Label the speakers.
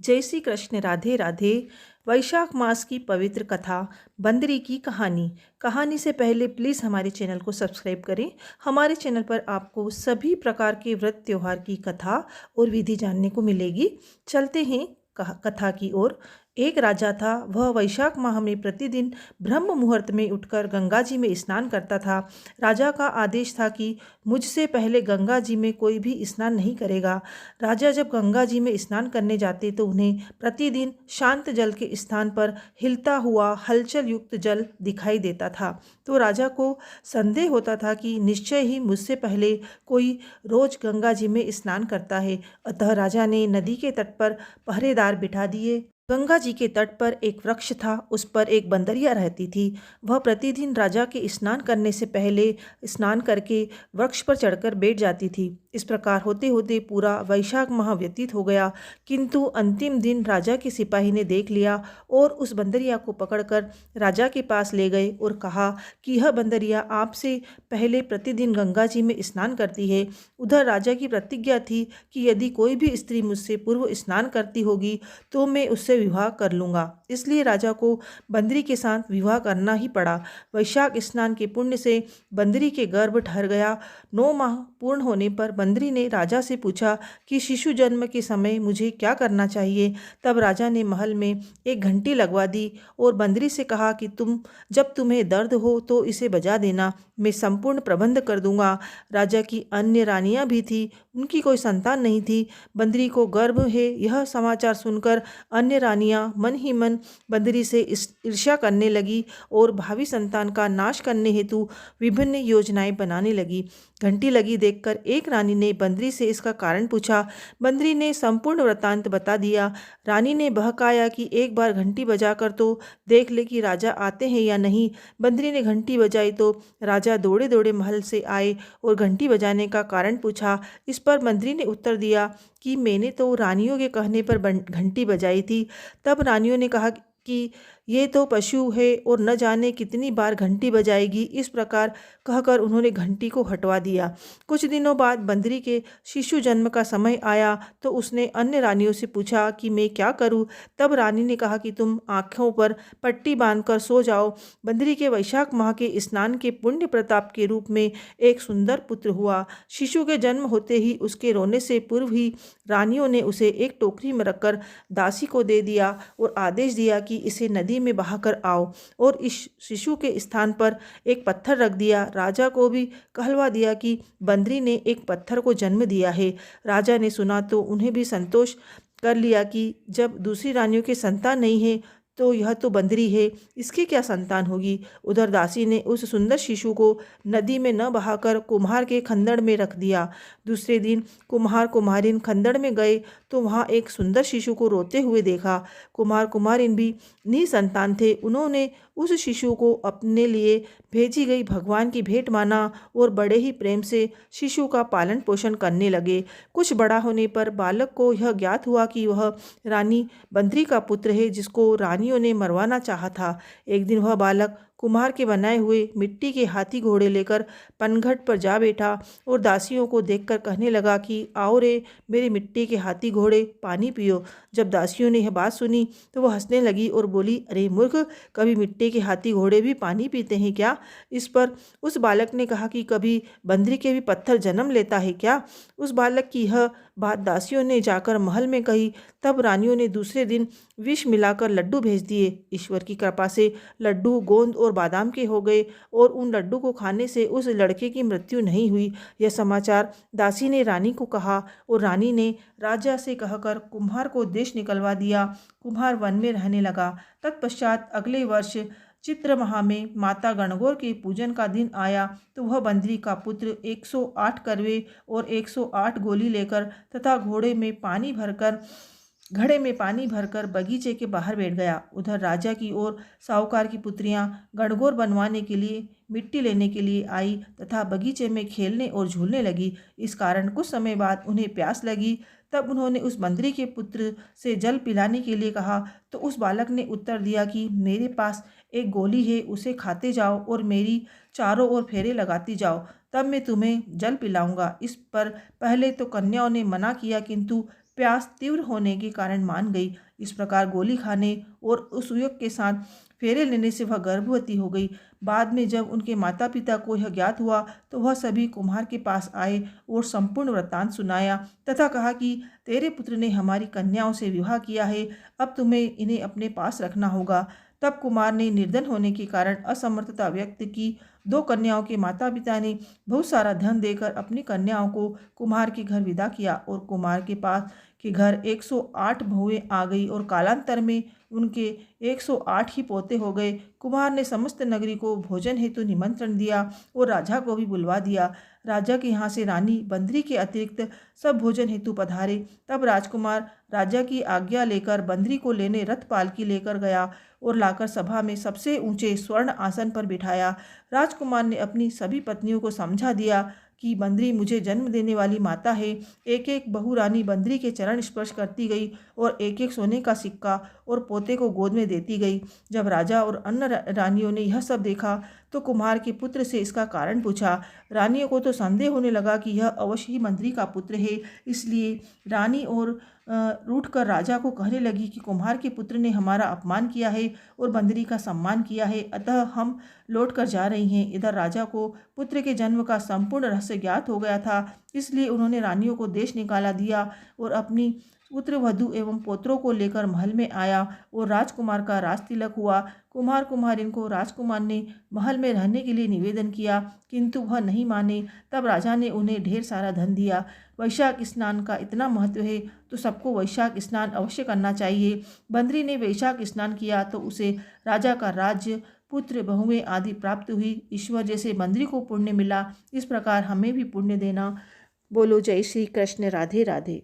Speaker 1: जय श्री कृष्ण। राधे राधे। वैशाख मास की पवित्र कथा बंदरी की कहानी से पहले प्लीज़ हमारे चैनल को सब्सक्राइब करें। हमारे चैनल पर आपको सभी प्रकार के व्रत त्योहार की कथा और विधि जानने को मिलेगी। चलते हैं कथा की ओर। एक राजा था। वह वैशाख माह में प्रतिदिन ब्रह्म मुहूर्त में उठकर गंगा जी में स्नान करता था। राजा का आदेश था कि मुझसे पहले गंगा जी में कोई भी स्नान नहीं करेगा। राजा जब गंगा जी में स्नान करने जाते तो उन्हें प्रतिदिन शांत जल के स्थान पर हिलता हुआ हलचल युक्त जल दिखाई देता था। तो राजा को संदेह होता था कि निश्चय ही मुझसे पहले कोई रोज गंगा जी में स्नान करता है। अतः राजा ने नदी के तट पर पहरेदार बिठा दिए। गंगा जी के तट पर एक वृक्ष था। उस पर एक बंदरिया रहती थी। वह प्रतिदिन राजा के स्नान करने से पहले स्नान करके वृक्ष पर चढ़कर बैठ जाती थी। इस प्रकार होते होते पूरा वैशाख माह व्यतीत हो गया, किंतु अंतिम दिन राजा के सिपाही ने देख लिया और उस बंदरिया को पकड़कर राजा के पास ले गए और कहा कि यह बंदरिया आपसे पहले प्रतिदिन गंगा जी में स्नान करती है। उधर राजा की प्रतिज्ञा थी कि यदि कोई भी स्त्री मुझसे पूर्व स्नान करती होगी तो मैं उससे विवाह कर लूँगा। इसलिए राजा को बंदरी के साथ विवाह करना ही पड़ा। वैशाख स्नान के पुण्य से बंदरी के गर्भ ठहर गया। 9 माह पूर्ण होने पर बंदरी ने राजा से पूछा कि शिशु जन्म के समय मुझे क्या करना चाहिए। तब राजा ने महल में एक घंटी लगवा दी और बंदरी से कहा कि जब तुम्हें दर्द हो तो इसे बजा देना, मैं संपूर्ण प्रबंध कर दूंगा। राजा की अन्य रानियां भी थी, उनकी कोई संतान नहीं थी। बंदरी को गर्भ है यह समाचार सुनकर अन्य रानियां मन ही मन बंदरी से ईर्ष्या करने लगी और भावी संतान का नाश करने हेतु विभिन्न योजनाएं बनाने लगी। घंटी लगी देखकर एक रानी ने बंदरी से इसका कारण पूछा। बंदरी ने संपूर्ण वृत्तांत बता दिया। रानी ने बहकाया कि एक बार घंटी बजाकर तो देख ले कि राजा आते हैं या नहीं। बंदरी ने घंटी बजाई तो राजा दौड़े दौड़े महल से आए और घंटी बजाने का कारण पूछा। इस पर बंदरी ने उत्तर दिया कि मैंने तो रानियों के कहने पर घंटी बजाई थी। तब रानियों ने कहा कि ये तो पशु है और न जाने कितनी बार घंटी बजाएगी। इस प्रकार कहकर उन्होंने घंटी को हटवा दिया। कुछ दिनों बाद बंदरी के शिशु जन्म का समय आया तो उसने अन्य रानियों से पूछा कि मैं क्या करूं। तब रानी ने कहा कि तुम आँखों पर पट्टी बांधकर सो जाओ। बंदरी के वैशाख माह के स्नान के पुण्य प्रताप के रूप में एक सुंदर पुत्र हुआ। शिशु के जन्म होते ही उसके रोने से पूर्व ही रानियों ने उसे एक टोकरी में रखकर दासी को दे दिया और आदेश दिया कि इसे नदी में बहाकर आओ और इस शिशु के स्थान पर एक पत्थर रख दिया। राजा को भी कहलवा दिया कि बंदरी ने एक पत्थर को जन्म दिया है। राजा ने सुना तो उन्हें भी संतोष कर लिया कि जब दूसरी रानियों के संतान नहीं है तो यह तो बंदरी है, इसकी क्या संतान होगी। उधर दासी ने उस सुंदर शिशु को नदी में न बहाकर कुम्हार के खंदड़ में रख दिया। दूसरे दिन कुम्हार कुम्हारिन खंदड़ में गए तो वहाँ एक सुंदर शिशु को रोते हुए देखा। कुम्हार कुम्हारिन भी निसंतान थे। उन्होंने उस शिशु को अपने लिए भेजी गई भगवान की भेंट माना और बड़े ही प्रेम से शिशु का पालन पोषण करने लगे। कुछ बड़ा होने पर बालक को यह ज्ञात हुआ कि वह रानी बंदरी का पुत्र है जिसको रानियों ने मरवाना चाहा था। एक दिन वह बालक कुम्हार के बनाए हुए मिट्टी के हाथी घोड़े लेकर पनघट पर जा बैठा और दासियों को देखकर कहने लगा कि आओ रे मेरे मिट्टी के हाथी घोड़े, पानी पियो। जब दासियों ने यह बात सुनी तो वह हंसने लगी और बोली, अरे मूर्ख, कभी मिट्टी के हाथी घोड़े भी पानी पीते हैं क्या। इस पर उस बालक ने कहा कि कभी बंदरी के भी पत्थर जन्म लेता है क्या। उस बालक की यह बात दासियों ने जाकर महल में कही। तब रानियों ने दूसरे दिन विष मिलाकर लड्डू भेज दिए। ईश्वर की कृपा से लड्डू गोंद और बादाम के हो गए और उन लड्डू को खाने से उस लड़के की मृत्यु नहीं हुई। यह समाचार दासी ने रानी को कहा और रानी ने राजा से कहकर कुम्हार को देश निकलवा दिया। कुम्हार वन में रहने लगा। तत्पश्चात अगले वर्ष चित्र माह में माता गणगौर के पूजन का दिन आया तो वह बंदरी का पुत्र 108 करवे और 108 गोली लेकर तथा घड़े में पानी भरकर बगीचे के बाहर बैठ गया। उधर राजा की ओर साहूकार की पुत्रियां गणगौर बनवाने के लिए मिट्टी लेने के लिए आई तथा बगीचे में खेलने और झूलने लगी। इस कारण कुछ समय बाद उन्हें प्यास लगी। तब उन्होंने उस बंदरी के पुत्र से जल पिलाने के लिए कहा तो उस बालक ने उत्तर दिया कि मेरे पास एक गोली है, उसे खाते जाओ और मेरी चारों ओर फेरे लगाती जाओ, तब मैं तुम्हें जल पिलाऊंगा। इस पर पहले तो कन्याओं ने मना किया, किंतु प्यास तीव्र होने के कारण मान गई। इस प्रकार गोली खाने और उस युवक के साथ फेरे लेने से वह गर्भवती हो गई। बाद में जब उनके माता पिता को यह ज्ञात हुआ तो वह सभी कुम्हार के पास आए और संपूर्ण वृत्तांत सुनाया तथा कहा कि तेरे पुत्र ने हमारी कन्याओं से विवाह किया है, अब तुम्हें इन्हें अपने पास रखना होगा। तब कुमार ने निर्धन होने के कारण असमर्थता व्यक्त की। दो कन्याओं के माता पिता ने बहुत सारा धन देकर अपनी कन्याओं को कुम्हार के घर विदा किया और कुमार के पास के घर 108 बहुएं आ गई और कालांतर में उनके 108 ही पोते हो गए। कुमार ने समस्त नगरी को भोजन हेतु निमंत्रण दिया और राजा को भी बुलवा दिया। राजा के यहाँ से रानी बंदरी के अतिरिक्त सब भोजन हेतु पधारे। तब राजकुमार राजा की आज्ञा लेकर बंदरी को लेने रथ पालकी लेकर गया और लाकर सभा में सबसे ऊंचे स्वर्ण आसन पर बिठाया। राजकुमार ने अपनी सभी पत्नियों को समझा दिया कि बंदरी मुझे जन्म देने वाली माता है। एक एक बहू रानी बंदरी के चरण स्पर्श करती गई और एक एक सोने का सिक्का और पोते को गोद में देती गई। जब राजा और अन्य रानियों ने यह सब देखा तो कुम्हार के पुत्र से इसका कारण पूछा। रानियों को तो संदेह होने लगा कि यह अवश्य ही मंत्री का पुत्र है, इसलिए रानी और रूठ कर राजा को कहने लगी कि कुम्हार के पुत्र ने हमारा अपमान किया है और बंदरी का सम्मान किया है, अतः हम लौट कर जा रही हैं। इधर राजा को पुत्र के जन्म का संपूर्ण रहस्य ज्ञात हो गया था, इसलिए उन्होंने रानियों को देश निकाला दिया और अपनी पुत्र वधु एवं पोत्रों को लेकर महल में आया और राजकुमार का राज तिलक हुआ। कुम्हार कुम्हारिन को राजकुमार ने महल में रहने के लिए निवेदन किया, किंतु वह नहीं माने। तब राजा ने उन्हें ढेर सारा धन दिया। वैशाख स्नान का इतना महत्व है तो सबको वैशाख स्नान अवश्य करना चाहिए। बंदरी ने वैशाख स्नान किया तो उसे राजा का राज्य, पुत्र, बहुएं आदि प्राप्त हुई। ईश्वर जैसे बंदरी को पुण्य मिला, इस प्रकार हमें भी पुण्य देना। बोलो जय श्री कृष्ण। राधे राधे।